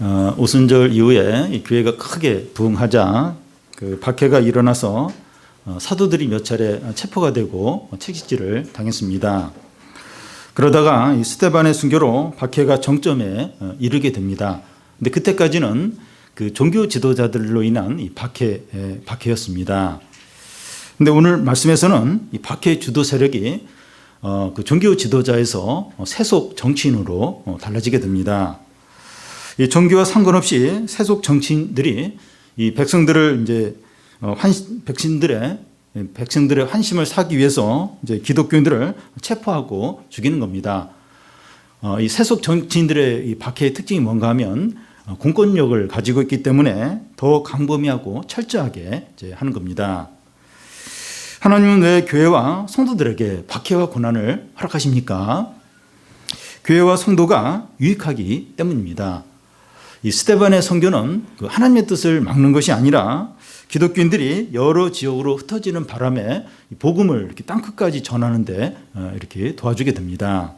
오순절 이후에 이 교회가 크게 부흥하자 그 박해가 일어나서 사도들이 몇 차례 체포가 되고 채찍질을 당했습니다. 그러다가 이 스데반의 순교로 박해가 정점에 이르게 됩니다. 근데 그때까지는 그 종교 지도자들로 인한 이 박해였습니다. 근데 오늘 말씀에서는 이 박해 주도 세력이 그 종교 지도자에서 세속 정치인으로 달라지게 됩니다. 이 종교와 상관없이 세속 정치인들이 이 백성들을 이제 백성들의 환심을 사기 위해서 이제 기독교인들을 체포하고 죽이는 겁니다. 이 세속 정치인들의 이 박해의 특징이 뭔가 하면 공권력을 가지고 있기 때문에 더 광범위하고 철저하게 이제 하는 겁니다. 하나님은 왜 교회와 성도들에게 박해와 고난을 허락하십니까? 교회와 성도가 유익하기 때문입니다. 이 스데반의 선교는 그 하나님의 뜻을 막는 것이 아니라 기독교인들이 여러 지역으로 흩어지는 바람에 복음을 이렇게 땅끝까지 전하는데 이렇게 도와주게 됩니다.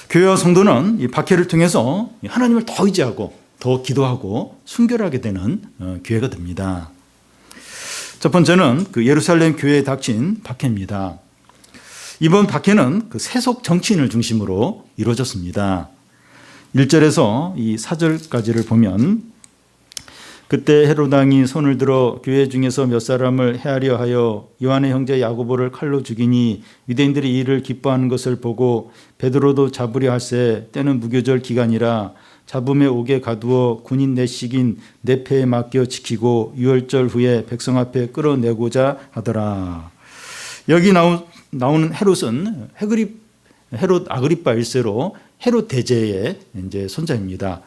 교회와 성도는 이 박해를 통해서 하나님을 더 의지하고 더 기도하고 순결하게 되는 교회가 됩니다. 첫 번째는 그 예루살렘 교회에 닥친 박해입니다. 이번 박해는 그 세속 정치인을 중심으로 이루어졌습니다. 1절에서 이 4절까지를 보면 그때 헤롯 왕이 손을 들어 교회 중에서 몇 사람을 해하려 하여 요한의 형제 야고보를 칼로 죽이니 유대인들이 이 일을 기뻐하는 것을 보고 베드로도 잡으려 할세 때는 무교절 기간이라 잡음에 옥에 가두어 군인 내식인 내패에 맡겨 지키고 유월절 후에 백성 앞에 끌어내고자 하더라. 여기 나오는 헤롯은 헤롯 아그리파 1세로 헤롯 대제의 이제 손자입니다.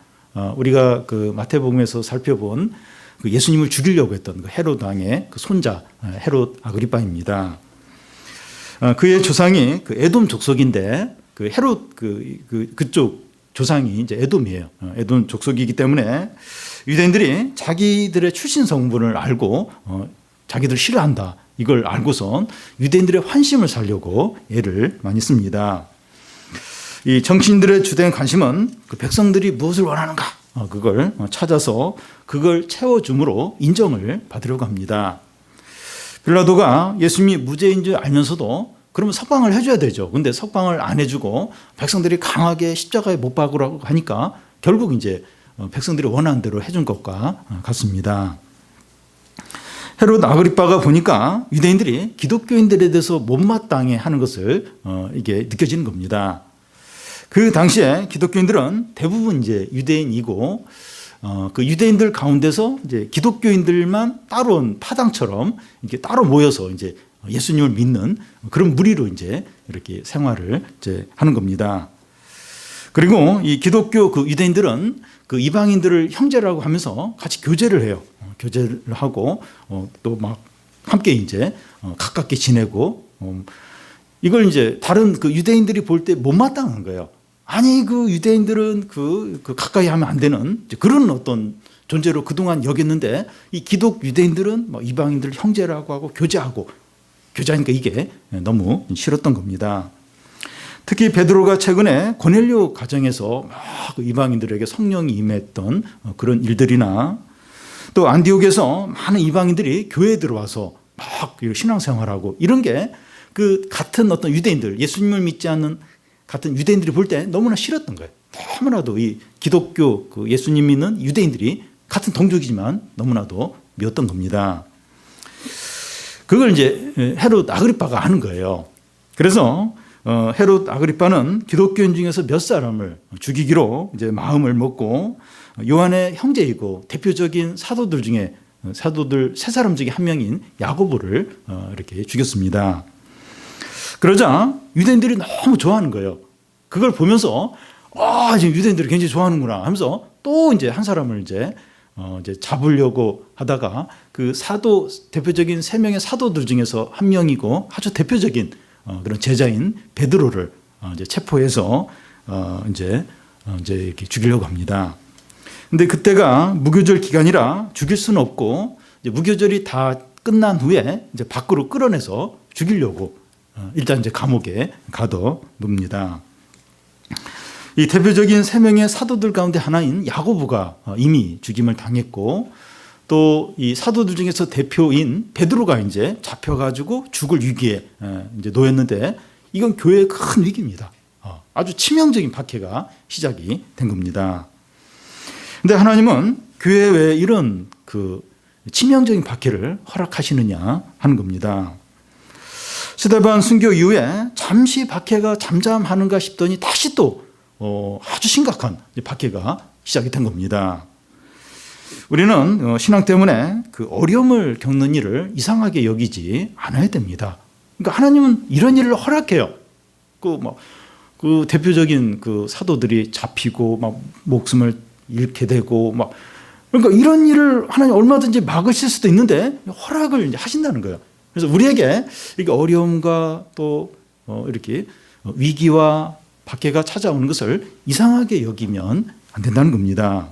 우리가 그 마태복음에서 살펴본 그 예수님을 죽이려고 했던 그 헤롯 왕의 그 손자 헤롯 아그리파입니다. 그의 조상이 그 에돔 족속인데 그 헤롯 그쪽 조상이 이제 에돔이에요. 에돔 족속이기 때문에 유대인들이 자기들의 출신 성분을 알고 자기들 싫어한다 이걸 알고선 유대인들의 환심을 살려고 애를 많이 씁니다. 이 정치인들의 주된 관심은 그 백성들이 무엇을 원하는가 그걸 찾아서 그걸 채워줌으로 인정을 받으려고 합니다. 빌라도가 예수님이 무죄인 줄 알면서도 그러면 석방을 해줘야 되죠. 근데 석방을 안 해주고 백성들이 강하게 십자가에 못 박으라고 하니까 결국 이제 백성들이 원하는 대로 해준 것과 같습니다. 헤롯 아그리파가 보니까 유대인들이 기독교인들에 대해서 못마땅해 하는 것을 이게 느껴지는 겁니다. 그 당시에 기독교인들은 대부분 이제 유대인이고 그 유대인들 가운데서 이제 기독교인들만 따로 온 파당처럼 이렇게 따로 모여서 이제 예수님을 믿는 그런 무리로 이제 이렇게 생활을 이제 하는 겁니다. 그리고 이 기독교 그 유대인들은 그 이방인들을 형제라고 하면서 같이 교제를 해요. 교제를 하고 또 막 함께 이제 가깝게 지내고 이걸 이제 다른 그 유대인들이 볼 때 못마땅한 거예요. 아니 그 유대인들은 그 가까이 하면 안 되는 그런 어떤 존재로 그동안 여겼는데 이 기독 유대인들은 뭐 이방인들 형제라고 하고 교제하니까 이게 너무 싫었던 겁니다. 특히 베드로가 최근에 고넬료 가정에서 막 이방인들에게 성령이 임했던 그런 일들이나 또 안디옥에서 많은 이방인들이 교회에 들어와서 막 신앙생활하고 이런 게 그 같은 어떤 유대인들 예수님을 믿지 않는 같은 유대인들이 볼 때 너무나 싫었던 거예요. 너무나도 이 기독교 그 예수님 믿는 유대인들이 같은 동족이지만 너무나도 미웠던 겁니다. 그걸 이제 헤롯 아그리파가 아는 거예요. 그래서 헤롯 아그리파는 기독교인 중에서 몇 사람을 죽이기로 이제 마음을 먹고 요한의 형제이고 대표적인 사도들 세 사람 중에 한 명인 야고보를 이렇게 죽였습니다. 그러자 유대인들이 너무 좋아하는 거예요. 그걸 보면서 지금 유대인들이 굉장히 좋아하는구나 하면서 또 이제 한 사람을 이제 잡으려고 하다가 그 대표적인 세 명의 사도들 중에서 한 명이고 아주 대표적인 그런 제자인 베드로를 이제 체포해서 이제 이렇게 죽이려고 합니다. 근데 그때가 무교절 기간이라 죽일 수는 없고 이제 무교절이 다 끝난 후에 이제 밖으로 끌어내서 죽이려고 일단 이제 감옥에 가둬 놉니다. 이 대표적인 세 명의 사도들 가운데 하나인 야고보가 이미 죽임을 당했고, 또 이 사도들 중에서 대표인 베드로가 이제 잡혀가지고 죽을 위기에 이제 놓였는데, 이건 교회의 큰 위기입니다. 아주 치명적인 박해가 시작이 된 겁니다. 근데 하나님은 교회에 왜 이런 그 치명적인 박해를 허락하시느냐 하는 겁니다. 스데반 순교 이후에 잠시 박해가 잠잠하는가 싶더니 다시 또 아주 심각한 박해가 시작이 된 겁니다. 우리는 신앙 때문에 그 어려움을 겪는 일을 이상하게 여기지 않아야 됩니다. 그러니까 하나님은 이런 일을 허락해요. 그 대표적인 그 사도들이 잡히고 막 목숨을 잃게 되고 막, 그러니까 이런 일을 하나님 얼마든지 막으실 수도 있는데 허락을 이제 하신다는 거예요. 그래서 우리에게 이렇게 어려움과 또 이렇게 위기와 박해가 찾아오는 것을 이상하게 여기면 안 된다는 겁니다.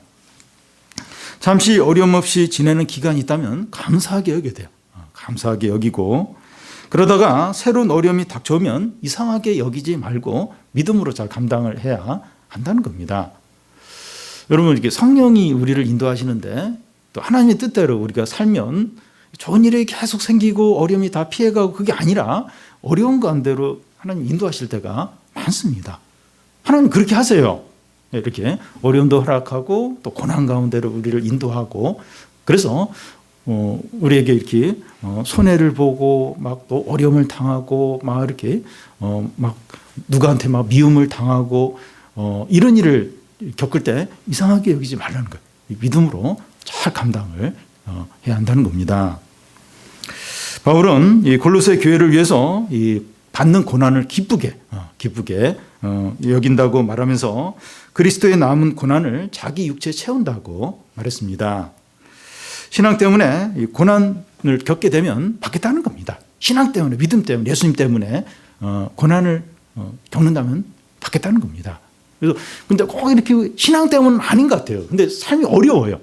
잠시 어려움 없이 지내는 기간이 있다면 감사하게 여겨야 돼요. 감사하게 여기고, 그러다가 새로운 어려움이 닥쳐오면 이상하게 여기지 말고 믿음으로 잘 감당을 해야 한다는 겁니다. 여러분, 이렇게 성령이 우리를 인도하시는데 또 하나님의 뜻대로 우리가 살면 좋은 일이 계속 생기고 어려움이 다 피해가고, 그게 아니라 어려운 가운데로 하나님 인도하실 때가 많습니다. 하나님 그렇게 하세요. 이렇게 어려움도 허락하고 또 고난 가운데로 우리를 인도하고, 그래서 우리에게 이렇게 손해를 보고 막 또 어려움을 당하고 막 이렇게 막 누구한테 막 미움을 당하고 이런 일을 겪을 때 이상하게 여기지 말라는 거예요. 믿음으로 잘 감당을 해야 한다는 겁니다. 바울은 이 골로새 교회를 위해서 이 받는 고난을 기쁘게 여긴다고 말하면서 그리스도의 남은 고난을 자기 육체에 채운다고 말했습니다. 신앙 때문에 이 고난을 겪게 되면 받겠다는 겁니다. 신앙 때문에, 믿음 때문에, 예수님 때문에 고난을 겪는다면 받겠다는 겁니다. 그래서 근데 꼭 이렇게 신앙 때문은 아닌 것 같아요. 근데 삶이 어려워요.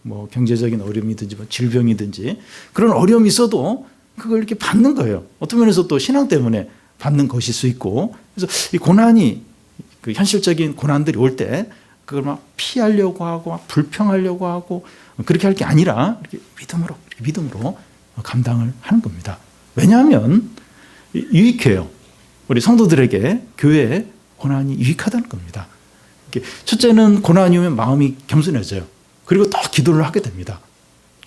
뭐 경제적인 어려움이든지 뭐 질병이든지 그런 어려움이 있어도 그걸 이렇게 받는 거예요. 어떤 면에서 또 신앙 때문에 받는 것일 수 있고, 그래서 이 고난이, 그 현실적인 고난들이 올 때 그걸 막 피하려고 하고 막 불평하려고 하고 그렇게 할 게 아니라 이렇게 믿음으로 감당을 하는 겁니다. 왜냐하면 유익해요. 우리 성도들에게 교회에 고난이 유익하다는 겁니다. 첫째는 고난이 오면 마음이 겸손해져요. 그리고 더 기도를 하게 됩니다.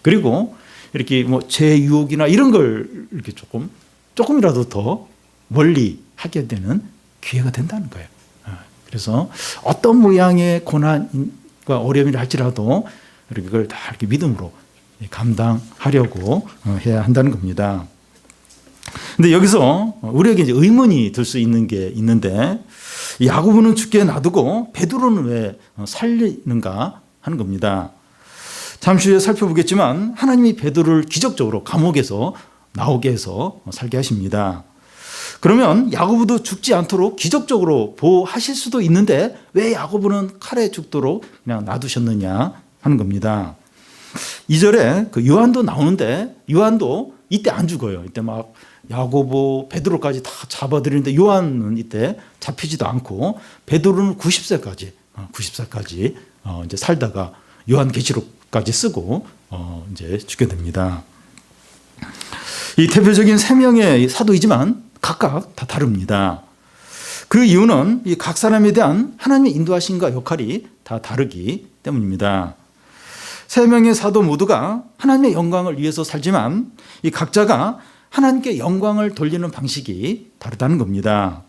그리고 이렇게 뭐 제 유혹이나 이런 걸 이렇게 조금이라도 더 멀리 하게 되는 기회가 된다는 거예요. 그래서 어떤 모양의 고난과 어려움이라 할지라도 그걸 다 이렇게 믿음으로 감당하려고 해야 한다는 겁니다. 근데 여기서 우리에게 이제 의문이 들 수 있는 게 있는데, 야고보는 죽게 놔두고 베드로는 왜 살리는가 하는 겁니다. 잠시 후에 살펴보겠지만 하나님이 베드로를 기적적으로 감옥에서 나오게 해서 살게 하십니다. 그러면 야고보도 죽지 않도록 기적적으로 보호하실 수도 있는데 왜 야고보는 칼에 죽도록 그냥 놔두셨느냐 하는 겁니다. 2절에 그 요한도 나오는데 요한도 이때 안 죽어요. 이때 막 야고보, 베드로까지 다 잡아들이는데 요한은 이때 잡히지도 않고 베드로는 90세까지 이제 살다가 요한계시록까지 쓰고 이제 죽게 됩니다. 이 대표적인 세 명의 사도이지만 각각 다 다릅니다. 그 이유는 이 각 사람에 대한 하나님의 인도하심과 역할이 다 다르기 때문입니다. 세 명의 사도 모두가 하나님의 영광을 위해서 살지만 이 각자가 하나님께 영광을 돌리는 방식이 다르다는 겁니다.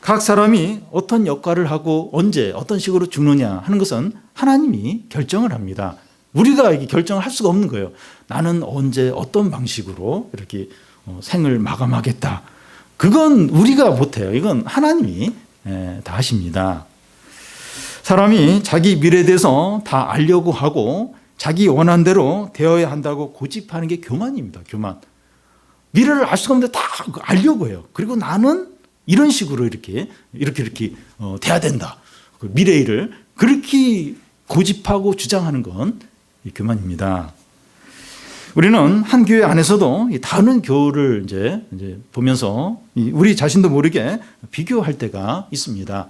각 사람이 어떤 역할을 하고 언제 어떤 식으로 죽느냐 하는 것은 하나님이 결정을 합니다. 우리가 결정을 할 수가 없는 거예요. 나는 언제 어떤 방식으로 이렇게 생을 마감하겠다. 그건 우리가 못해요. 이건 하나님이 다 하십니다. 사람이 자기 미래에 대해서 다 알려고 하고 자기 원하는 대로 되어야 한다고 고집하는 게 교만입니다. 교만. 미래를 알 수가 없는데 다 알려고 해요. 그리고 나는 이런 식으로 이렇게 돼야 된다. 미래를 그렇게 고집하고 주장하는 건 교만입니다. 우리는 한 교회 안에서도 다른 교회를 이제 보면서 우리 자신도 모르게 비교할 때가 있습니다.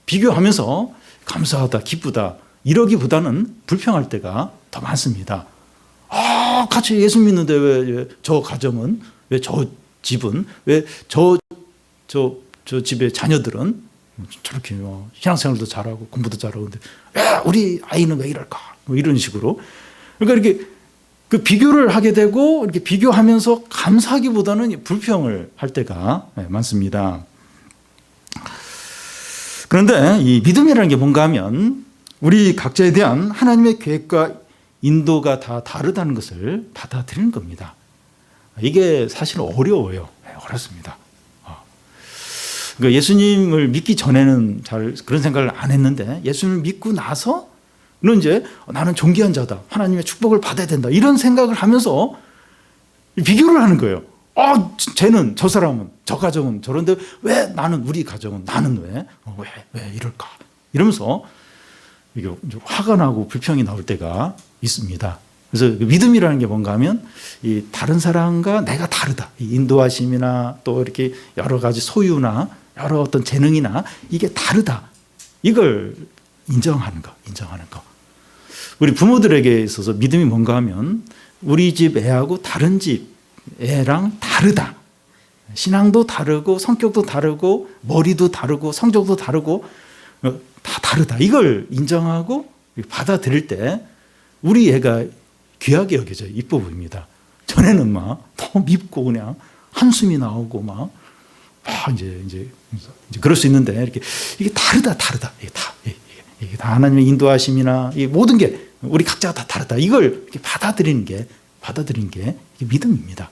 비교하면서 감사하다, 기쁘다 이러기보다는 불평할 때가 더 많습니다. 같이 예수 믿는데 왜 저 가정은, 왜 저 집은, 왜 저 집의 자녀들은 저렇게 신앙생활도 잘하고 공부도 잘하고 근데 우리 아이는 왜 이럴까? 뭐 이런 식으로. 그러니까 이렇게 그 비교를 하게 되고 이렇게 비교하면서 감사하기보다는 불평을 할 때가 많습니다. 그런데 이 믿음이라는 게 뭔가 하면 우리 각자에 대한 하나님의 계획과 인도가 다 다르다는 것을 받아들이는 겁니다. 이게 사실 어려워요. 어렵습니다. 그러니까 예수님을 믿기 전에는 잘 그런 생각을 안 했는데 예수님을 믿고 나서는 이제 나는 존귀한 자다. 하나님의 축복을 받아야 된다. 이런 생각을 하면서 비교를 하는 거예요. 쟤는, 저 사람은, 저 가정은 저런데 왜 나는, 우리 가정은 나는 왜 이럴까? 이러면서 이게 화가 나고 불평이 나올 때가 있습니다. 그래서 믿음이라는 게 뭔가 하면 이 다른 사람과 내가 다르다. 이 인도하심이나 또 이렇게 여러 가지 소유나 여러 어떤 재능이나 이게 다르다. 이걸 인정하는 거. 우리 부모들에게 있어서 믿음이 뭔가 하면 우리 집 애하고 다른 집 애랑 다르다. 신앙도 다르고 성격도 다르고 머리도 다르고 성적도 다르고 다 다르다. 이걸 인정하고 받아들일 때 우리 애가 귀하게 여겨져요. 이뻐 보입니다. 전에는 막 너무 밉고 그냥 한숨이 나오고 막 이제 그럴 수 있는데 이게 다르다. 이게 다 하나님의 인도하심이나 이 모든 게 우리 각자가 다 다르다. 이걸 이렇게 받아들이는 게 이게 믿음입니다.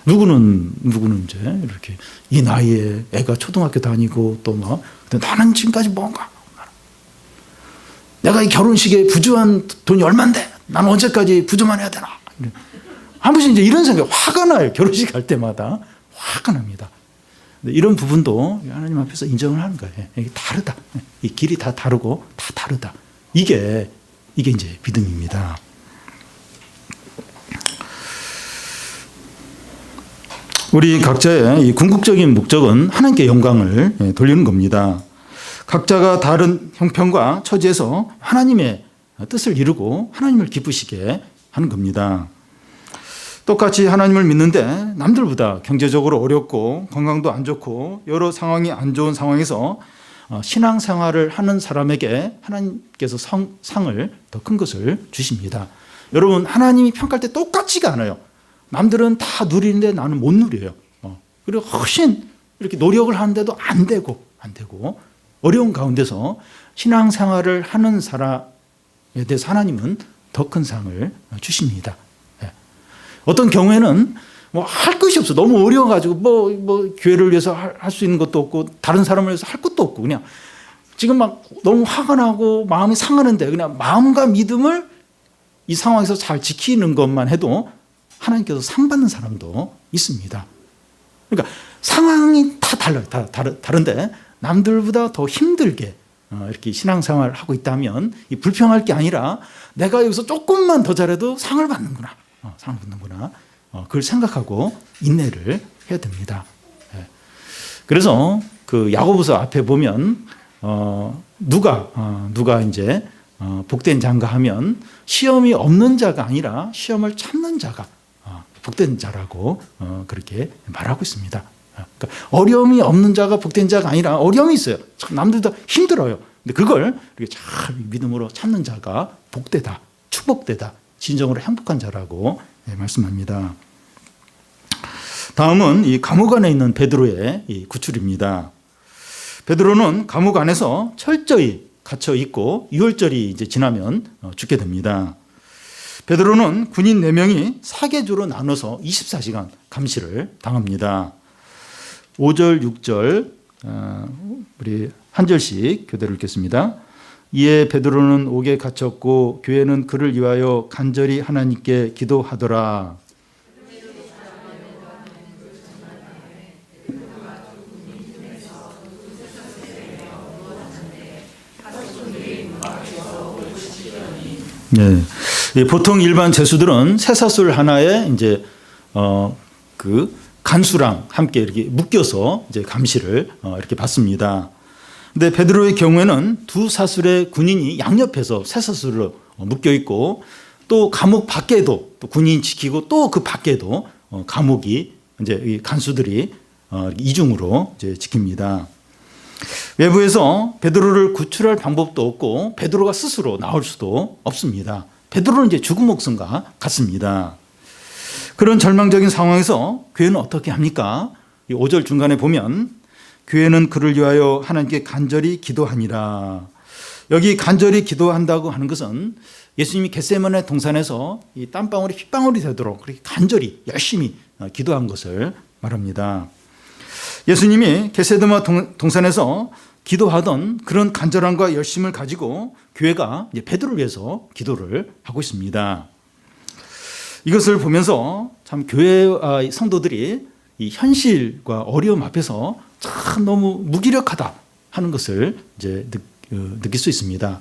누구는 이제 이렇게 이 나이에 애가 초등학교 다니고 또 막 나는 지금까지 뭔가 내가 이 결혼식에 부주한 돈이 얼만데 나는 언제까지 부주만 해야 되나? 한 번씩 이제 이런 생각 화가 나요. 결혼식 갈 때마다 화가 납니다. 이런 부분도 하나님 앞에서 인정을 하는 거예요. 이게 다르다. 이 길이 다 다르고 다 다르다. 이게 이제 믿음입니다. 우리 각자의 이 궁극적인 목적은 하나님께 영광을 돌리는 겁니다. 각자가 다른 형편과 처지에서 하나님의 뜻을 이루고 하나님을 기쁘시게 하는 겁니다. 똑같이 하나님을 믿는데 남들보다 경제적으로 어렵고 건강도 안 좋고 여러 상황이 안 좋은 상황에서 신앙생활을 하는 사람에게 하나님께서 상을 더 큰 것을 주십니다. 여러분, 하나님이 평가할 때 똑같지가 않아요. 남들은 다 누리는데 나는 못 누려요. 그리고 훨씬 이렇게 노력을 하는데도 안 되고 어려운 가운데서 신앙생활을 하는 사람에 대해서 하나님은 더 큰 상을 주십니다. 어떤 경우에는 할 것이 없어. 너무 어려워가지고 교회를 위해서 할 수 있는 것도 없고 다른 사람을 위해서 할 것도 없고 그냥 지금 막 너무 화가 나고 마음이 상하는데 그냥 마음과 믿음을 이 상황에서 잘 지키는 것만 해도 하나님께서 상 받는 사람도 있습니다. 그러니까 상황이 다 달라요. 다른데 남들보다 더 힘들게 이렇게 신앙생활을 하고 있다면 이 불평할 게 아니라 내가 여기서 조금만 더 잘해도 상을 받는구나. 그걸 생각하고 인내를 해야 됩니다. 그래서 그 야고보서 앞에 보면 누가 이제 복된 자인가 하면 시험이 없는 자가 아니라 시험을 참는 자가 복된 자라고 그렇게 말하고 있습니다. 그러니까 어려움이 없는 자가 복된 자가 아니라 어려움이 있어요. 참 남들도 힘들어요. 근데 그걸 이렇게 잘 믿음으로 참는 자가 복되다, 축복되다, 진정으로 행복한 자라고 말씀합니다. 다음은 이 감옥 안에 있는 베드로의 이 구출입니다. 베드로는 감옥 안에서 철저히 갇혀 있고 6월절이 이제 지나면 죽게 됩니다. 베드로는 군인 4명이 사계조로 나눠서 24시간 감시를 당합니다. 5절, 6절 우리 한 절씩 교대로 읽겠습니다. 이에 베드로는 옥에 갇혔고 교회는 그를 위하여 간절히 하나님께 기도하더라. 네. 보통 일반 죄수들은 쇠사슬 하나에 이제 그 간수랑 함께 이렇게 묶여서 이제 감시를 이렇게 받습니다. 근데 베드로의 경우에는 두 사슬의 군인이 양옆에서 세 사슬로 묶여 있고 또 감옥 밖에도 또 군인이 지키고 또 그 밖에도 감옥이 이제 이 간수들이 이중으로 이제 지킵니다. 외부에서 베드로를 구출할 방법도 없고 베드로가 스스로 나올 수도 없습니다. 베드로는 이제 죽은 목숨과 같습니다. 그런 절망적인 상황에서 교회는 어떻게 합니까? 5절 중간에 보면 교회는 그를 위하여 하나님께 간절히 기도하니라. 여기 간절히 기도한다고 하는 것은 예수님이 겟세마네 동산에서 이 땀방울이 핏방울이 되도록 그렇게 간절히 열심히 기도한 것을 말합니다. 예수님이 겟세마네 동산에서 기도하던 그런 간절함과 열심을 가지고 교회가 이제 베드로를 위해서 기도를 하고 있습니다. 이것을 보면서 참 교회 성도들이 이 현실과 어려움 앞에서 참 너무 무기력하다 하는 것을 이제 느낄 수 있습니다.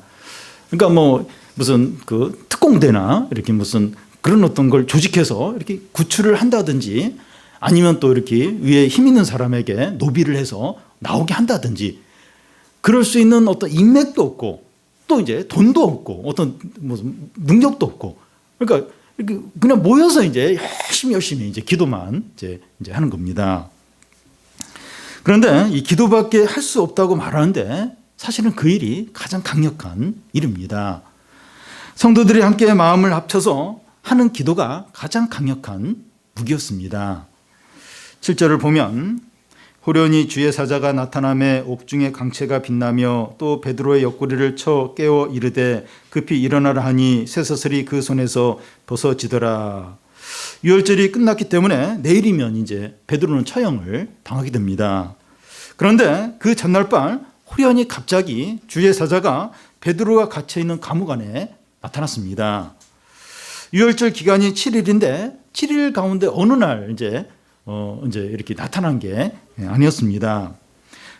그러니까 뭐 무슨 그 특공대나 이렇게 무슨 그런 어떤 걸 조직해서 이렇게 구출을 한다든지 아니면 또 이렇게 위에 힘 있는 사람에게 노비를 해서 나오게 한다든지 그럴 수 있는 어떤 인맥도 없고 또 이제 돈도 없고 어떤 무슨 능력도 없고 그러니까 이렇게 그냥 모여서 이제 열심히 이제 기도만 이제 하는 겁니다. 그런데 이 기도밖에 할 수 없다고 말하는데 사실은 그 일이 가장 강력한 일입니다. 성도들이 함께 마음을 합쳐서 하는 기도가 가장 강력한 무기였습니다. 7절을 보면 호련히 주의 사자가 나타나매 옥중의 강체가 빛나며 또 베드로의 옆구리를 쳐 깨워 이르되 급히 일어나라 하니 쇠사슬이 그 손에서 벗어지더라. 유월절이 끝났기 때문에 내일이면 이제 베드로는 처형을 당하게 됩니다. 그런데 그 전날 밤 호련히 갑자기 주의 사자가 베드로가 갇혀 있는 감옥 안에 나타났습니다. 유월절 기간이 7일인데 7일 가운데 어느 날 이제 이렇게 나타난 게 아니었습니다.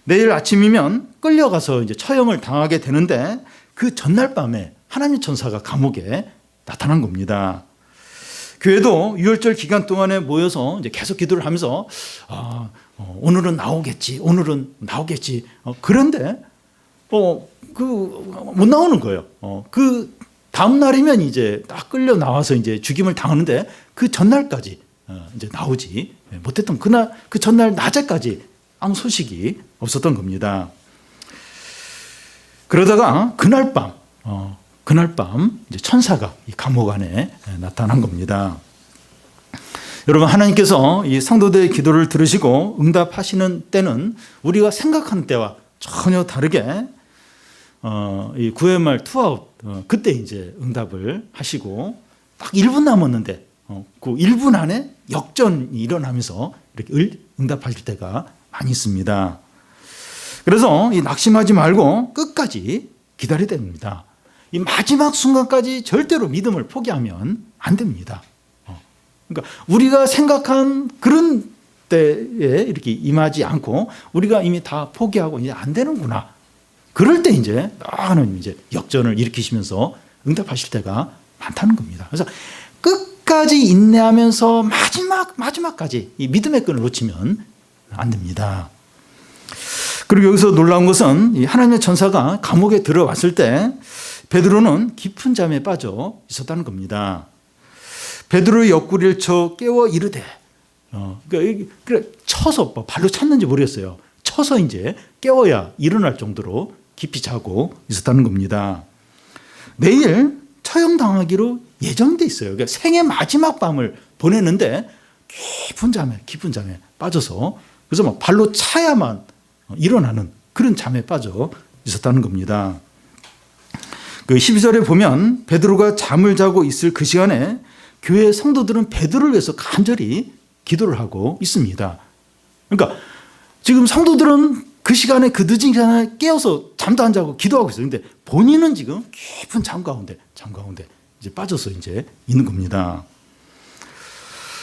내일 아침이면 끌려가서 이제 처형을 당하게 되는데 그 전날 밤에 하나님의 천사가 감옥에 나타난 겁니다. 교회도 유월절 기간 동안에 모여서 이제 계속 기도를 하면서 오늘은 나오겠지, 오늘은 나오겠지. 그런데 못 나오는 거예요. 그 다음 날이면 이제 딱 끌려 나와서 이제 죽임을 당하는데 그 전날까지 이제 나오지 못했던 그 전날 낮에까지 아무 소식이 없었던 겁니다. 그러다가 그날 밤 이제 천사가 이 감옥 안에 나타난 겁니다. 여러분, 하나님께서 이 성도들의 기도를 들으시고 응답하시는 때는 우리가 생각하는 때와 전혀 다르게 이 9회 말 투아웃 그때 이제 응답을 하시고 딱 1분 남았는데 그 1분 안에 역전이 일어나면서 이렇게 응답하실 때가 많이 있습니다. 그래서 이 낙심하지 말고 끝까지 기다려야 됩니다. 이 마지막 순간까지 절대로 믿음을 포기하면 안 됩니다. 그러니까 우리가 생각한 그런 때에 이렇게 임하지 않고 우리가 이미 다 포기하고 이제 안 되는구나. 그럴 때 이제 하나님 이제 역전을 일으키시면서 응답하실 때가 많다는 겁니다. 그래서 끝까지 인내하면서 마지막까지 이 믿음의 끈을 놓치면 안 됩니다. 그리고 여기서 놀라운 것은 이 하나님의 천사가 감옥에 들어왔을 때 베드로는 깊은 잠에 빠져 있었다는 겁니다. 베드로의 옆구리를 쳐 깨워 이르되 그러니까 쳐서 발로 찼는지 모르겠어요. 쳐서 이제 깨워야 일어날 정도로 깊이 자고 있었다는 겁니다. 내일 처형당하기로 예정돼 있어요. 그러니까 생애 마지막 밤을 보내는데 깊은 잠에 빠져서 그래서 막 발로 차야만 일어나는 그런 잠에 빠져 있었다는 겁니다. 그 12절에 보면 베드로가 잠을 자고 있을 그 시간에 교회 성도들은 베드로를 위해서 간절히 기도를 하고 있습니다. 그러니까 지금 성도들은 그 시간에 그 늦은 시간에 깨어서 잠도 안 자고 기도하고 있어요. 근데 본인은 지금 깊은 잠 가운데 이제 빠져서 이제 있는 겁니다.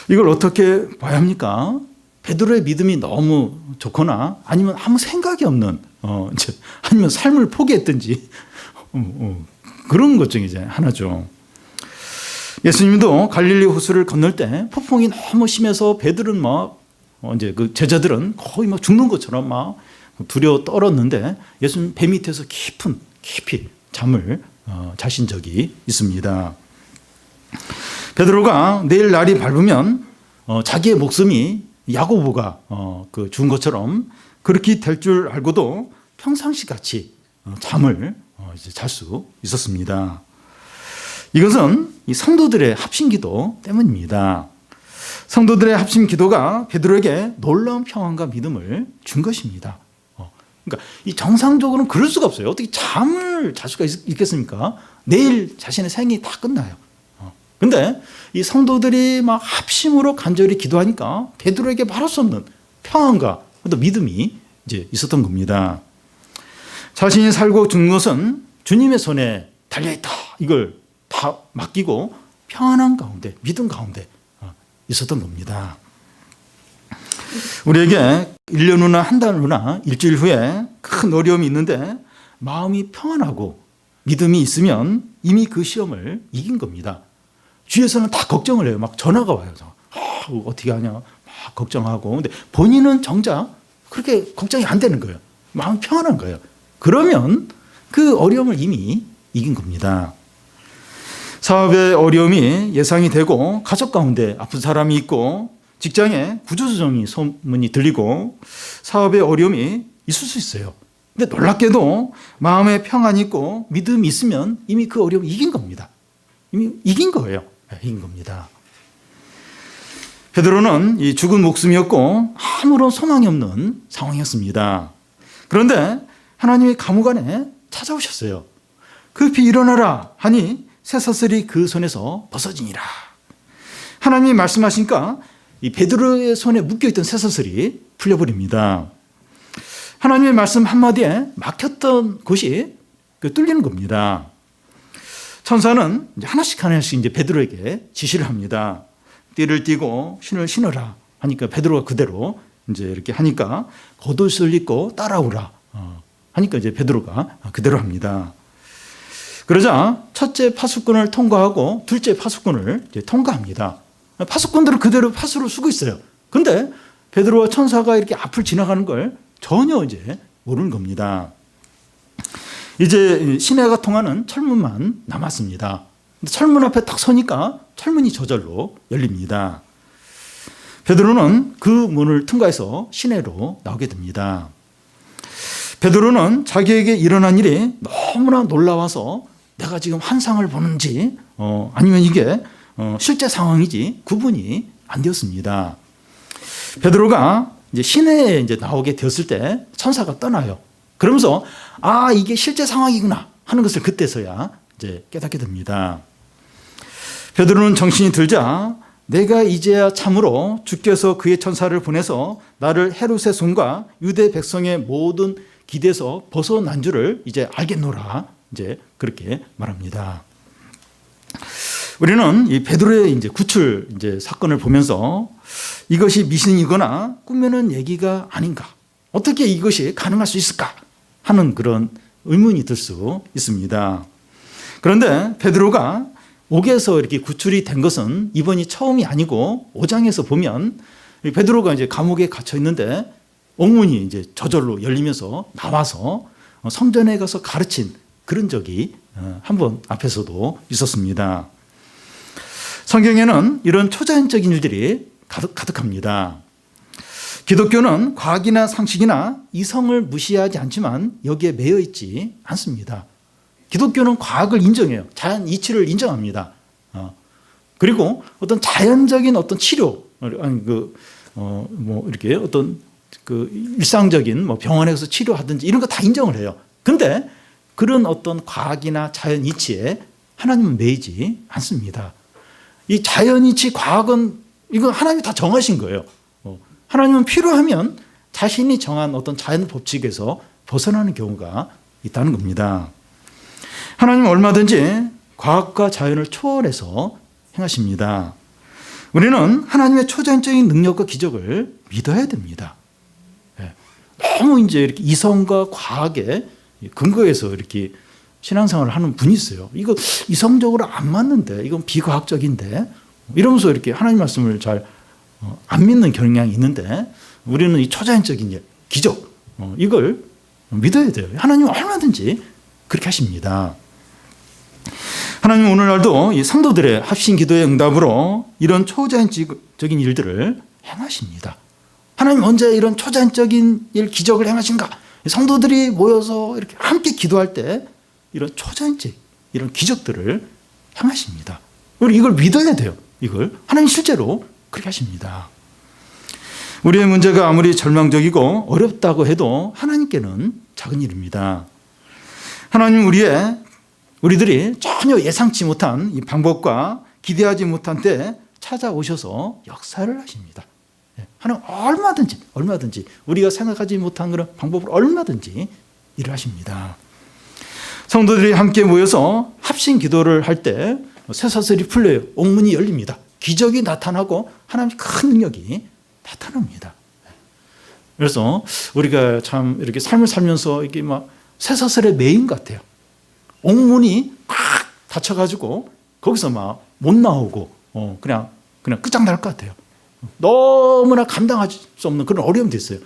이걸 어떻게 봐야 합니까? 베드로의 믿음이 너무 좋거나 아니면 아무 생각이 없는 아니면 삶을 포기했든지 그런 것 중에 이제 하나죠. 예수님도 갈릴리 호수를 건널 때 폭풍이 너무 심해서 베드로는 막 이제 그 제자들은 거의 막 죽는 것처럼 막 두려워 떨었는데 예수는 배 밑에서 깊이 잠을 자신 적이 있습니다. 베드로가 내일 날이 밝으면 자기의 목숨이 야고보가 죽은 것처럼 그렇게 될 줄 알고도 평상시 같이 잠을 잘 수 있었습니다. 이것은 이 성도들의 합심기도 때문입니다. 성도들의 합심기도가 베드로에게 놀라운 평안과 믿음을 준 것입니다. 그러니까 이 정상적으로는 그럴 수가 없어요. 어떻게 잠을 잘 수가 있겠습니까? 내일 자신의 생이 다 끝나요. 근데 이 성도들이 막 합심으로 간절히 기도하니까 베드로에게 말할 수 없는 평안과 또 믿음이 이제 있었던 겁니다. 자신이 살고 죽는 것은 주님의 손에 달려있다. 이걸 다 맡기고 평안한 가운데, 믿음 가운데 있었던 겁니다. 우리에게 1년 후나 한 달 후나 일주일 후에 큰 어려움이 있는데 마음이 평안하고 믿음이 있으면 이미 그 시험을 이긴 겁니다. 주위에서는 다 걱정을 해요. 막 전화가 와요. 어떻게 하냐. 막 걱정하고. 근데 본인은 정작 그렇게 걱정이 안 되는 거예요. 마음 평안한 거예요. 그러면 그 어려움을 이미 이긴 겁니다. 사업의 어려움이 예상이 되고 가족 가운데 아픈 사람이 있고 직장에 구조조정이 소문이 들리고 사업의 어려움이 있을 수 있어요. 근데 놀랍게도 마음에 평안이 있고 믿음이 있으면 이미 그 어려움을 이긴 겁니다. 이미 이긴 거예요. 이긴 겁니다. 베드로는 이 죽은 목숨이었고 아무런 소망이 없는 상황이었습니다. 그런데 하나님이 감옥 안에 찾아오셨어요. 급히 일어나라 하니 쇠사슬이 그 손에서 벗어지니라. 하나님이 말씀하시니까 이 베드로의 손에 묶여있던 쇠사슬이 풀려버립니다. 하나님의 말씀 한마디에 막혔던 곳이 뚫리는 겁니다. 천사는 이제 하나씩 이제 베드로에게 지시를 합니다. 띠를 띠고 신을 신어라 하니까 베드로가 그대로 이제 이렇게 하니까 겉옷을 입고 따라오라 하니까 이제 베드로가 그대로 합니다. 그러자 첫째 파수꾼을 통과하고 둘째 파수꾼을 이제 통과합니다. 파수꾼들은 그대로 파수를 쓰고 있어요. 근데 베드로와 천사가 이렇게 앞을 지나가는 걸 전혀 이제 모르는 겁니다. 이제 시내가 통하는 철문만 남았습니다. 철문 앞에 딱 서니까 철문이 저절로 열립니다. 베드로는 그 문을 통과해서 시내로 나오게 됩니다. 베드로는 자기에게 일어난 일이 너무나 놀라워서 내가 지금 환상을 보는지 아니면 이게 실제 상황이지 구분이 안 되었습니다. 베드로가 이제 시내에 이제 나오게 되었을 때 천사가 떠나요. 그러면서 이게 실제 상황이구나 하는 것을 그때서야 이제 깨닫게 됩니다. 베드로는 정신이 들자 내가 이제야 참으로 주께서 그의 천사를 보내서 나를 헤롯의 손과 유대 백성의 모든 기대에서 벗어난 줄을 이제 알겠노라. 이제 그렇게 말합니다. 우리는 이 베드로의 이제 구출 이제 사건을 보면서 이것이 미신이거나 꾸며낸 얘기가 아닌가? 어떻게 이것이 가능할 수 있을까? 하는 그런 의문이 들 수 있습니다. 그런데 베드로가 옥에서 이렇게 구출이 된 것은 이번이 처음이 아니고 5장에서 보면 베드로가 이제 감옥에 갇혀 있는데 옥문이 이제 저절로 열리면서 나와서 성전에 가서 가르친 그런 적이 한 번 앞에서도 있었습니다. 성경에는 이런 초자연적인 일들이 가득합니다. 기독교는 과학이나 상식이나 이성을 무시하지 않지만 여기에 매여 있지 않습니다. 기독교는 과학을 인정해요. 자연 이치를 인정합니다. 그리고 어떤 자연적인 어떤 치료, 이렇게 어떤 그 일상적인 병원에 가서 치료하든지 이런 거 다 인정을 해요. 근데 그런 어떤 과학이나 자연 이치에 하나님은 매이지 않습니다. 이 자연 이치, 과학은 이건 하나님이 다 정하신 거예요. 하나님은 필요하면 자신이 정한 어떤 자연 법칙에서 벗어나는 경우가 있다는 겁니다. 하나님은 얼마든지 과학과 자연을 초월해서 행하십니다. 우리는 하나님의 초자연적인 능력과 기적을 믿어야 됩니다. 너무 이제 이렇게 이성과 과학에 근거해서 이렇게 신앙생활을 하는 분이 있어요. 이거 이성적으로 안 맞는데, 이건 비과학적인데, 이러면서 이렇게 하나님 말씀을 잘 안 믿는 경향이 있는데 우리는 이 초자연적인 기적 이걸 믿어야 돼요. 하나님은 얼마든지 그렇게 하십니다. 하나님은 오늘날도 이 성도들의 합심 기도의 응답으로 이런 초자연적인 일들을 행하십니다. 하나님 언제 이런 초자연적인 일 기적을 행하신가? 성도들이 모여서 이렇게 함께 기도할 때 이런 초자연적 이런 기적들을 행하십니다. 우리 이걸 믿어야 돼요. 이걸 하나님 실제로 그렇게 하십니다. 우리의 문제가 아무리 절망적이고 어렵다고 해도 하나님께는 작은 일입니다. 하나님 우리들이 전혀 예상치 못한 이 방법과 기대하지 못한 때 찾아오셔서 역사를 하십니다. 하나님 얼마든지 우리가 생각하지 못한 그런 방법으로 얼마든지 일을 하십니다. 성도들이 함께 모여서 합심 기도를 할 때 쇠사슬이 풀려요. 옥문이 열립니다. 기적이 나타나고 하나님의 큰 능력이 나타납니다. 그래서 우리가 참 이렇게 삶을 살면서 이게 막 쇠사슬에 매인 것 같아요. 옥문이 꽉 닫혀가지고 거기서 막 못 나오고 그냥 끝장날 것 같아요. 너무나 감당할 수 없는 그런 어려움도 있어요.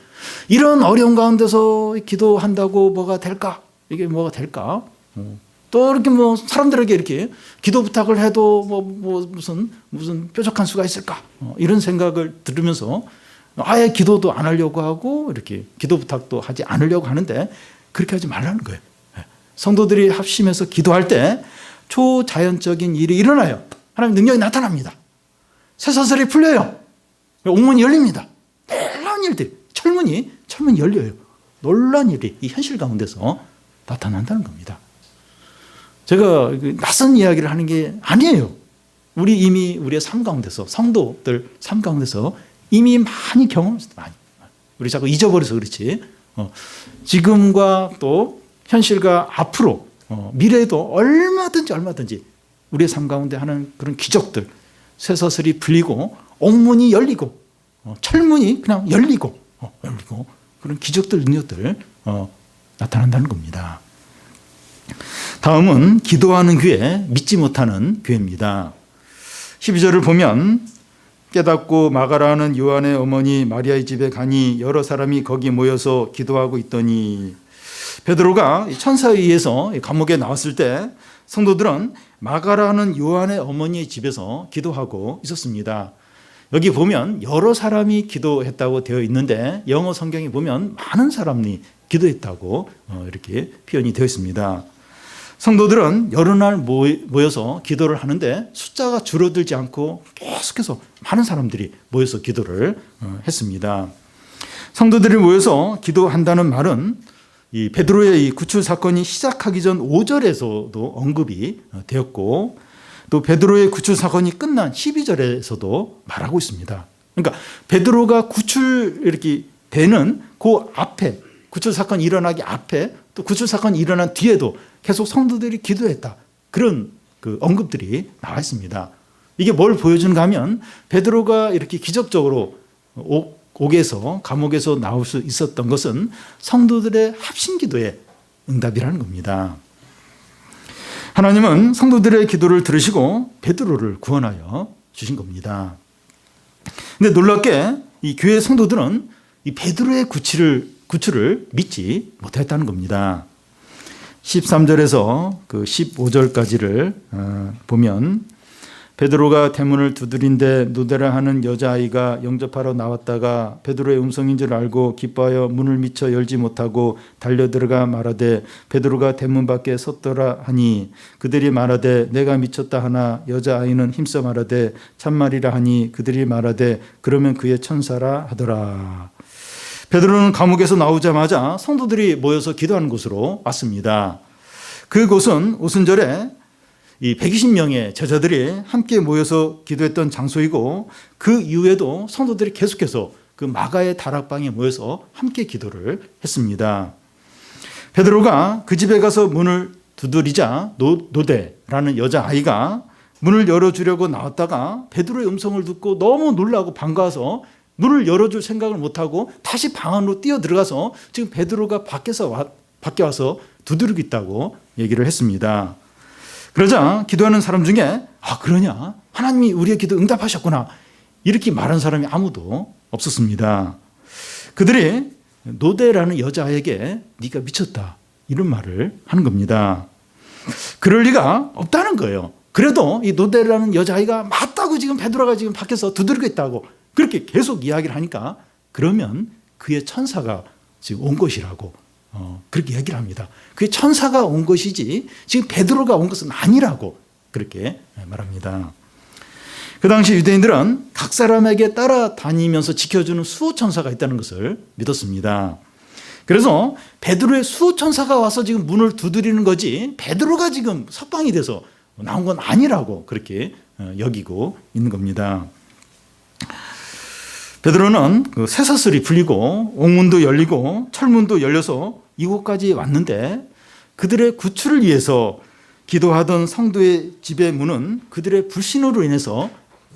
이런 어려움 가운데서 기도한다고 뭐가 될까? 이게 뭐가 될까? 또 이렇게 뭐 사람들에게 이렇게 기도 부탁을 해도 무슨 뾰족한 수가 있을까? 이런 생각을 들으면서 아예 기도도 안 하려고 하고 이렇게 기도 부탁도 하지 않으려고 하는데 그렇게 하지 말라는 거예요. 성도들이 합심해서 기도할 때 초자연적인 일이 일어나요. 하나님 능력이 나타납니다. 쇠사슬이 풀려요. 옥문이 열립니다. 놀라운 일들, 철문이 열려요. 놀라운 일이 이 현실 가운데서 나타난다는 겁니다. 제가 낯선 이야기를 하는 게 아니에요. 이미 우리의 삶 가운데서 성도들 삶 가운데서 이미 많이 경험했어요. 많이. 우리 자꾸 잊어버려서 그렇지. 지금과 또 현실과 앞으로 미래에도 얼마든지 우리의 삶 가운데 하는 그런 기적들, 쇠사슬이 풀리고 옥문이 열리고 철문이 그냥 열리고 그런 기적들, 능력들 나타난다는 겁니다. 다음은 기도하는 교회, 믿지 못하는 교회입니다. 12절을 보면 깨닫고 마가라는 요한의 어머니 마리아의 집에 가니 여러 사람이 거기 모여서 기도하고 있더니 베드로가 천사에 의해서 감옥에 나왔을 때 성도들은 마가라는 요한의 어머니의 집에서 기도하고 있었습니다. 여기 보면 여러 사람이 기도했다고 되어 있는데 영어 성경에 보면 많은 사람이 기도했다고 이렇게 표현이 되어 있습니다. 성도들은 여러 날 모여서 기도를 하는데 숫자가 줄어들지 않고 계속해서 많은 사람들이 모여서 기도를 했습니다. 성도들이 모여서 기도한다는 말은 이 베드로의 이 구출 사건이 시작하기 전 5절에서도 언급이 되었고 또 베드로의 구출 사건이 끝난 12절에서도 말하고 있습니다. 그러니까 베드로가 구출 이렇게 되는 그 앞에 구출 사건이 일어나기 앞에 또 구출 사건이 일어난 뒤에도 계속 성도들이 기도했다. 그런 그 언급들이 나와 있습니다. 이게 뭘 보여주는가 하면 베드로가 이렇게 기적적으로 옥에서 감옥에서 나올 수 있었던 것은 성도들의 합심 기도의 응답이라는 겁니다. 하나님은 성도들의 기도를 들으시고 베드로를 구원하여 주신 겁니다. 근데 놀랍게 이 교회 성도들은 이 베드로의 구출을 믿지 못했다는 겁니다. 13절에서 그 15절까지를 보면 베드로가 대문을 두드린데 누데라 하는 여자아이가 영접하러 나왔다가 베드로의 음성인 줄 알고 기뻐하여 문을 미쳐 열지 못하고 달려들어가 말하되 베드로가 대문 밖에 섰더라 하니 그들이 말하되 내가 미쳤다 하나 여자아이는 힘써 말하되 참말이라 하니 그들이 말하되 그러면 그의 천사라 하더라. 베드로는 감옥에서 나오자마자 성도들이 모여서 기도하는 곳으로 왔습니다. 그곳은 오순절에 이 120명의 제자들이 함께 모여서 기도했던 장소이고 그 이후에도 성도들이 계속해서 그 마가의 다락방에 모여서 함께 기도를 했습니다. 베드로가 그 집에 가서 문을 두드리자 노대라는 여자아이가 문을 열어주려고 나왔다가 베드로의 음성을 듣고 너무 놀라고 반가워서 문을 열어줄 생각을 못하고 다시 방 안으로 뛰어들어가서 지금 베드로가 밖에 와서 두드리고 있다고 얘기를 했습니다. 그러자 기도하는 사람 중에 그러냐? 하나님이 우리의 기도 응답하셨구나. 이렇게 말한 사람이 아무도 없었습니다. 그들이 노대라는 여자에게 네가 미쳤다 이런 말을 하는 겁니다. 그럴 리가 없다는 거예요. 그래도 이 노대라는 여자아이가 맞다고 지금 베드로가 지금 밖에서 두드리고 있다고 그렇게 계속 이야기를 하니까 그러면 그의 천사가 지금 온 것이라고 그렇게 얘기를 합니다. 그의 천사가 온 것이지 지금 베드로가 온 것은 아니라고 그렇게 말합니다. 그 당시 유대인들은 각 사람에게 따라다니면서 지켜주는 수호천사가 있다는 것을 믿었습니다. 그래서 베드로의 수호천사가 와서 지금 문을 두드리는 거지 베드로가 지금 석방이 돼서 나온 건 아니라고 그렇게 여기고 있는 겁니다. 베드로는 그 쇠사슬이 풀리고 옥문도 열리고 철문도 열려서 이곳까지 왔는데 그들의 구출을 위해서 기도하던 성도의 집의 문은 그들의 불신으로 인해서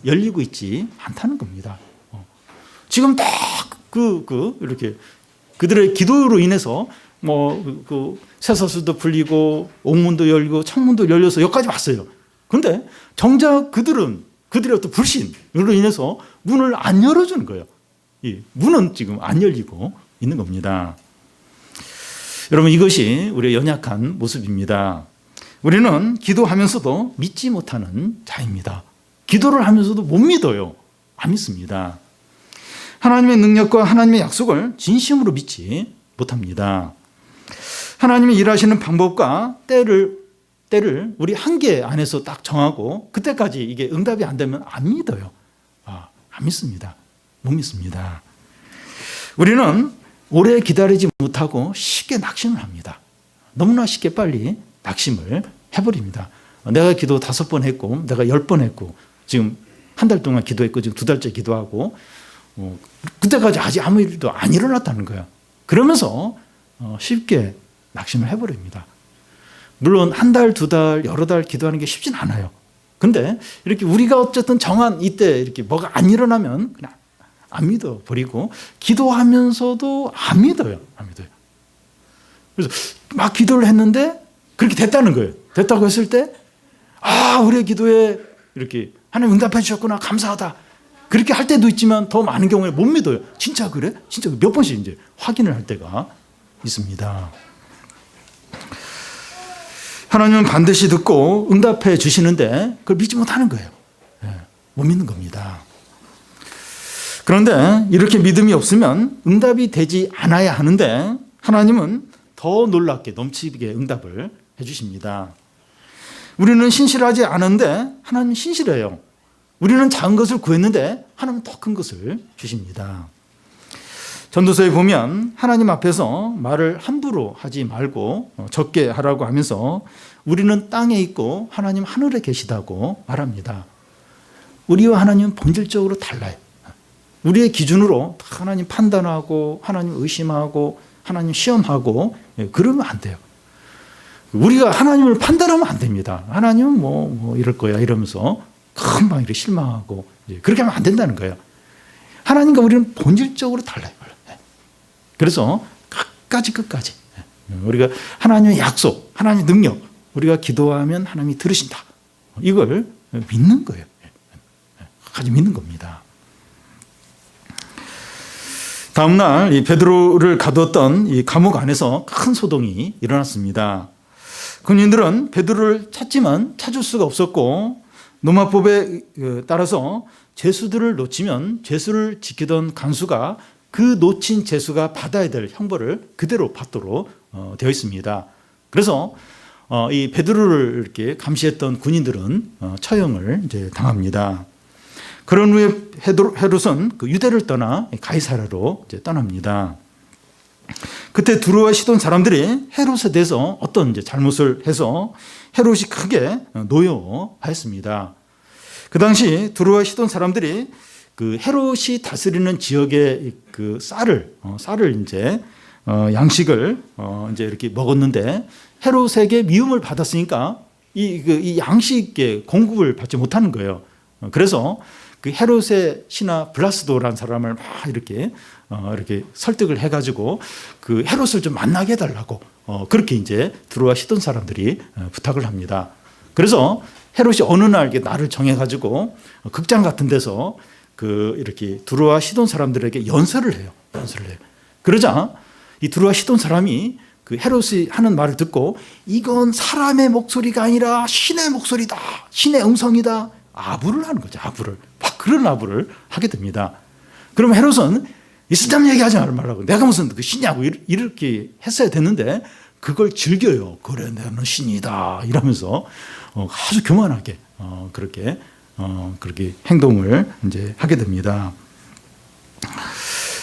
열리고 있지 않다는 겁니다. 지금 딱 이렇게 그들의 기도로 인해서 그 쇠사슬도 풀리고 옥문도 열리고 창문도 열려서 여기까지 왔어요. 그런데 정작 그들의 어떤 불신으로 인해서 문을 안 열어주는 거예요. 이 문은 지금 안 열리고 있는 겁니다. 여러분 이것이 우리의 연약한 모습입니다. 우리는 기도하면서도 믿지 못하는 자입니다. 기도를 하면서도 못 믿어요. 안 믿습니다. 하나님의 능력과 하나님의 약속을 진심으로 믿지 못합니다. 하나님이 일하시는 방법과 때를 우리 한계 안에서 딱 정하고 그때까지 이게 응답이 안 되면 안 믿어요. 안 믿습니다. 못 믿습니다. 우리는 오래 기다리지 못하고 쉽게 낙심을 합니다. 너무나 쉽게 빨리 낙심을 해버립니다. 내가 기도 5번 했고 내가 10번 했고 지금 한 달 동안 기도했고 지금 2달째 기도하고 그때까지 아직 아무 일도 안 일어났다는 거예요. 그러면서 쉽게 낙심을 해버립니다. 물론 한 달, 2달, 여러 달 기도하는 게 쉽진 않아요. 근데 이렇게 우리가 어쨌든 정한 이때 이렇게 뭐가 안 일어나면 그냥 안 믿어버리고 기도하면서도 안 믿어요. 안 믿어요. 그래서 막 기도를 했는데 그렇게 됐다는 거예요. 됐다고 했을 때 우리의 기도에 이렇게 하나님 응답해 주셨구나 감사하다. 그렇게 할 때도 있지만 더 많은 경우에 못 믿어요. 진짜 그래? 진짜 몇 번씩 이제 확인을 할 때가 있습니다. 하나님은 반드시 듣고 응답해 주시는데 그걸 믿지 못하는 거예요. 못 믿는 겁니다. 그런데 이렇게 믿음이 없으면 응답이 되지 않아야 하는데 하나님은 더 놀랍게 넘치게 응답을 해 주십니다. 우리는 신실하지 않은데 하나님은 신실해요. 우리는 작은 것을 구했는데 하나님은 더 큰 것을 주십니다. 전도서에 보면 하나님 앞에서 말을 함부로 하지 말고 적게 하라고 하면서 우리는 땅에 있고 하나님 하늘에 계시다고 말합니다. 우리와 하나님은 본질적으로 달라요. 우리의 기준으로 하나님 판단하고 하나님 의심하고 하나님 시험하고 그러면 안 돼요. 우리가 하나님을 판단하면 안 됩니다. 하나님은 뭐 이럴 거야 이러면서 금방 이렇게 실망하고 그렇게 하면 안 된다는 거예요. 하나님과 우리는 본질적으로 달라요. 그래서 끝까지 우리가 하나님의 약속, 하나님의 능력 우리가 기도하면 하나님이 들으신다. 이걸 믿는 거예요. 끝까지 믿는 겁니다. 다음 날 이 베드로를 가두었던 이 감옥 안에서 큰 소동이 일어났습니다. 군인들은 베드로를 찾지만 찾을 수가 없었고 로마법에 따라서 죄수들을 놓치면 죄수를 지키던 간수가 그 놓친 죄수가 받아야 될 형벌을 그대로 받도록 되어 있습니다. 그래서 이 베드로를 이렇게 감시했던 군인들은 처형을 이제 당합니다. 그런 후에 헤롯은 그 유대를 떠나 가이사랴로 이제 떠납니다. 그때 두로와 시돈 사람들이 헤롯에 대해서 어떤 이제 잘못을 해서 헤롯이 크게 노여워하였습니다. 그 당시 두로와 시돈 사람들이 그 헤롯이 다스리는 지역의 그 쌀을 이제 양식을 이제 이렇게 먹었는데 헤롯에게 미움을 받았으니까 이 양식의 공급을 받지 못하는 거예요. 그래서 그 헤롯의 신하 블라스도라는 사람을 막 이렇게 설득을 해가지고 그 헤롯을 좀 만나게 해달라고 그렇게 이제 두로와 시돈 사람들이 부탁을 합니다. 그래서 헤롯이 어느 날 날을 정해가지고 극장 같은 데서 이렇게 두로와 시돈 사람들에게 연설을 해요. 그러자 이 두로와 시돈 사람이 그 헤롯이 하는 말을 듣고 이건 사람의 목소리가 아니라 신의 목소리다. 신의 음성이다. 아부를 하는 거죠. 막 그런 아부를 하게 됩니다. 그러면 헤롯은 이 쓸데없는 얘기하지 말라고. 내가 무슨 그 신이냐고 이렇게 했어야 됐는데 그걸 즐겨요. 그래, 나는 신이다. 이러면서 아주 교만하게 그렇게 행동을 이제 하게 됩니다.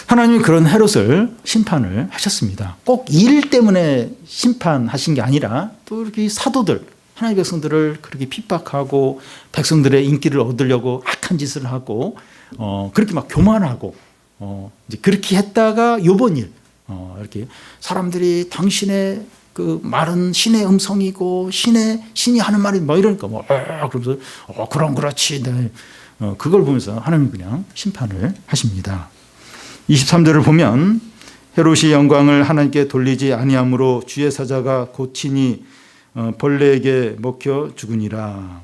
하나님이 그런 헤롯을 심판을 하셨습니다. 꼭 일 때문에 심판하신 게 아니라 또 이렇게 사도들, 하나님의 백성들을 그렇게 핍박하고 백성들의 인기를 얻으려고 악한 짓을 하고 그렇게 막 교만하고 이제 그렇게 했다가 요번 일 이렇게 사람들이 당신의 그 말은 신의 음성이고 신이 하는 말이 뭐 이러니까 그러면서 그럼 그렇지. 네. 그걸 보면서 하나님 그냥 심판을 하십니다. 23절을 보면 헤롯이 영광을 하나님께 돌리지 아니함으로 주의 사자가 고치니 벌레에게 먹혀 죽으니라.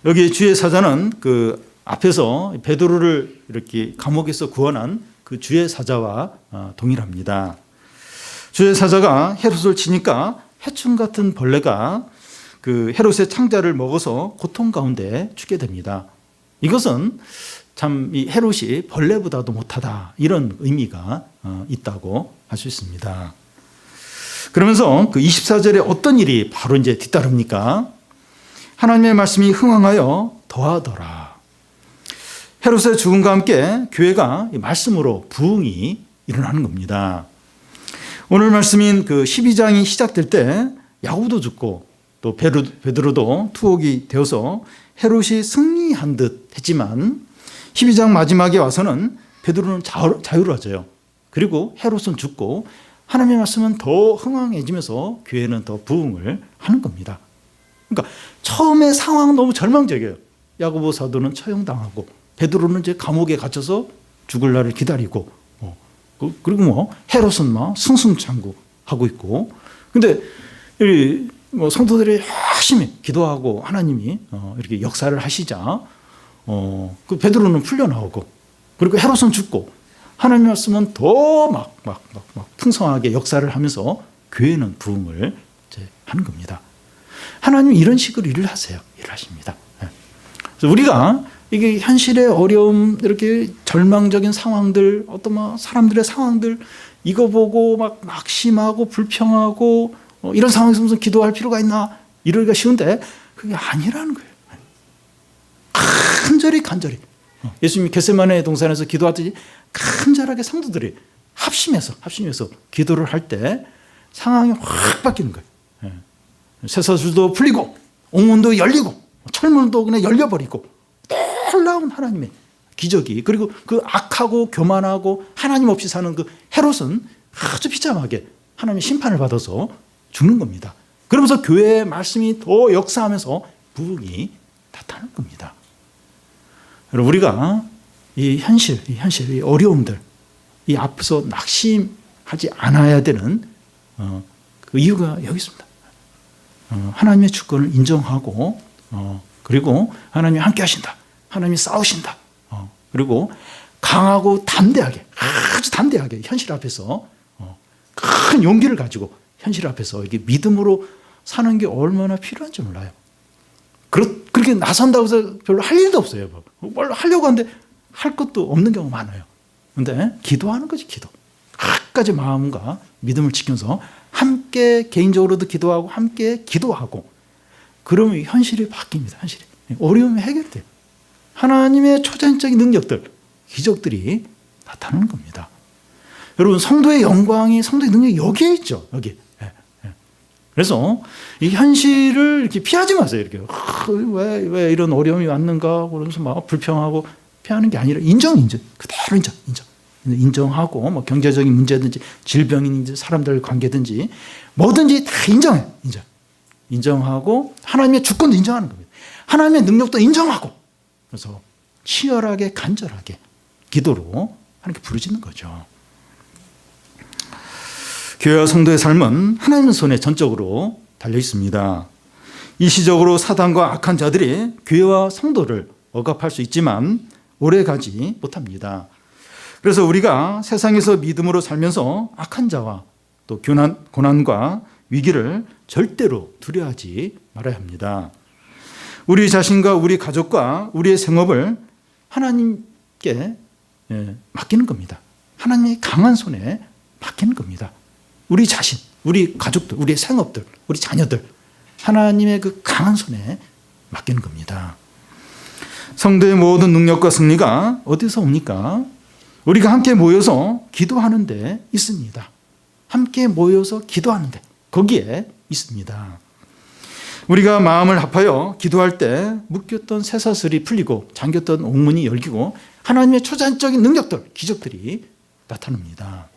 여기 주의 사자는 그 앞에서 베드로를 이렇게 감옥에서 구원한 그 주의 사자와 동일합니다. 주의 사자가 헤롯을 치니까 해충 같은 벌레가 그 헤롯의 창자를 먹어서 고통 가운데 죽게 됩니다. 이것은 참 이 헤롯이 벌레보다도 못하다 이런 의미가 있다고 할 수 있습니다. 그러면서 그 24절에 어떤 일이 바로 이제 뒤따릅니까? 하나님의 말씀이 흥황하여 더하더라. 헤롯의 죽음과 함께 교회가 말씀으로 부흥이 일어나는 겁니다. 오늘 말씀인 그 12장이 시작될 때 야고보도 죽고 또 베드로도 투옥이 되어서 헤롯이 승리한 듯 했지만 12장 마지막에 와서는 베드로는 자유로워져요. 그리고 헤롯은 죽고 하나님의 말씀은 더 흥황해지면서 교회는 더 부흥을 하는 겁니다. 그러니까 처음에 상황은 너무 절망적이에요. 야고보 사도는 처형당하고 베드로는 이제 감옥에 갇혀서 죽을 날을 기다리고 그리고 뭐 헤롯은 막 승승장구하고 있고 근데 뭐 성도들이 열심히 기도하고 하나님이 이렇게 역사를 하시자 그 베드로는 풀려나오고 그리고 헤롯은 죽고 하나님 말씀은 더 막 풍성하게 역사를 하면서 교회는 부흥을 이제 하는 겁니다. 하나님은 이런 식으로 일을 하세요. 일을 하십니다. 그래서 우리가 이게 현실의 어려움, 이렇게 절망적인 상황들, 어떤 막 사람들의 상황들 이거 보고 막 낙심하고 불평하고 이런 상황에서 무슨 기도할 필요가 있나 이러기가 쉬운데 그게 아니라는 거예요. 간절히 예수님이 겟세마네 동산에서 기도하듯이 간절하게 성도들이 합심해서 기도를 할 때 상황이 확 바뀌는 거예요. 쇠사슬도 풀리고 옥문도 열리고 철문도 그냥 열려버리고 놀라운 하나님의 기적이 그리고 그 악하고 교만하고 하나님 없이 사는 그 헤롯은 아주 비참하게 하나님의 심판을 받아서 죽는 겁니다. 그러면서 교회의 말씀이 더 역사하면서 부흥이 나타날 겁니다. 여러분 우리가 이 현실, 이 어려움들 이 앞에서 낙심하지 않아야 되는 그 이유가 여기 있습니다. 하나님의 주권을 인정하고 그리고 하나님이 함께 하신다. 하나님이 싸우신다. 그리고 강하고 담대하게 아주 담대하게 현실 앞에서 큰 용기를 가지고 현실 앞에서 이게 믿음으로 사는 게 얼마나 필요한지 몰라요. 그렇게 나선다고 해서 별로 할 일도 없어요. 뭘 하려고 하는데 할 것도 없는 경우가 많아요. 그런데 기도하는 거지, 기도. 끝까지 마음과 믿음을 지키면서 함께 개인적으로도 기도하고 함께 기도하고 그러면 현실이 바뀝니다. 현실이. 어려움이 해결돼요. 하나님의 초자연적인 능력들, 기적들이 나타나는 겁니다. 여러분 성도의 영광이 성도의 능력이 여기에 있죠. 여기. 그래서 이 현실을 이렇게 피하지 마세요. 이렇게 왜 이런 어려움이 왔는가 그러면서 막 불평하고 피하는 게 아니라 그대로 인정하고 뭐 경제적인 문제든지 질병이든지 사람들 관계든지 뭐든지 다 인정하고 하나님의 주권도 인정하는 겁니다. 하나님의 능력도 인정하고 그래서 치열하게 간절하게 기도로 하나님께 부르짖는 거죠. 교회와 성도의 삶은 하나님의 손에 전적으로 달려 있습니다. 일시적으로 사단과 악한 자들이 교회와 성도를 억압할 수 있지만 오래 가지 못합니다. 그래서 우리가 세상에서 믿음으로 살면서 악한 자와 또 고난과 위기를 절대로 두려워하지 말아야 합니다. 우리 자신과 우리 가족과 우리의 생업을 하나님께 맡기는 겁니다. 하나님의 강한 손에 맡기는 겁니다. 우리 자신, 우리 가족들, 우리의 생업들, 우리 자녀들, 하나님의 그 강한 손에 맡기는 겁니다. 성도의 모든 능력과 승리가 어디서 옵니까? 우리가 함께 모여서 기도하는 데 있습니다. 함께 모여서 기도하는데 거기에 있습니다. 우리가 마음을 합하여 기도할 때 묶였던 쇠사슬이 풀리고 잠겼던 옥문이 열리고 하나님의 초자연적인 능력들, 기적들이 나타납니다.